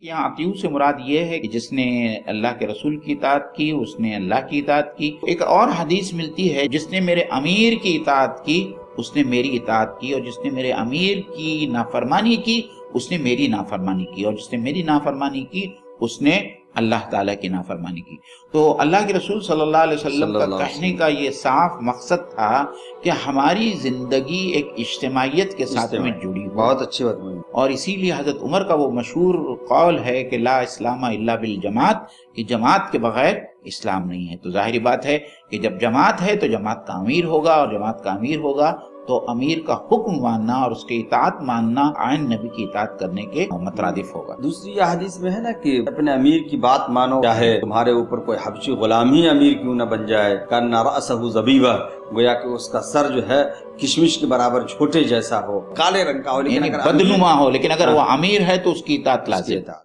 यहाँ अतीऊ से मुराद ये है कि जिसने अल्लाह के रसूल की इताअत की उसने अल्लाह की इताअत की। एक और हदीस मिलती है, जिसने मेरे अमीर की इताअत की उसने मेरी इताअत की, और जिसने मेरे अमीर की नाफरमानी की उसने मेरी नाफरमानी की, और जिसने मेरी नाफरमानी की उसने अल्लाह ताला की नाफरमानी की। तो अल्लाह के रसूल सल्लल्लाहु अलैहि वसल्लम का कहने का ये साफ मकसद था कि हमारी जिंदगी एक इज्तिमाइयत के साथ में जुड़ी हो। बहुत अच्छी बात बोली। और इसीलिए हजरत उमर का वो मशहूर कौल है कि ला इस्लाम इल्ला बिल जमात, कि जमात के बगैर इस्लाम नहीं है। तो जाहिर बात है कि जब जमात है तो जमात का अमीर होगा, और जमात का अमीर होगा तो अमीर का हुक्म मानना और उसके इताअत मानना आयन नबी की इताअत करने के मतरादिफ होगा। दूसरी यह हदीस में है ना कि अपने अमीर की बात मानो, चाहे तुम्हारे ऊपर कोई हबशी गुलाम ही अमीर क्यों न बन जाए। करना रअसहु ज़बीबा, गोया कि उसका सर जो है किशमिश के बराबर छोटे जैसा हो, काले रंग का हो, लेकिन बदनुमा हो, लेकिन अगर वो अमीर है तो उसकी इताअत लाज़िम।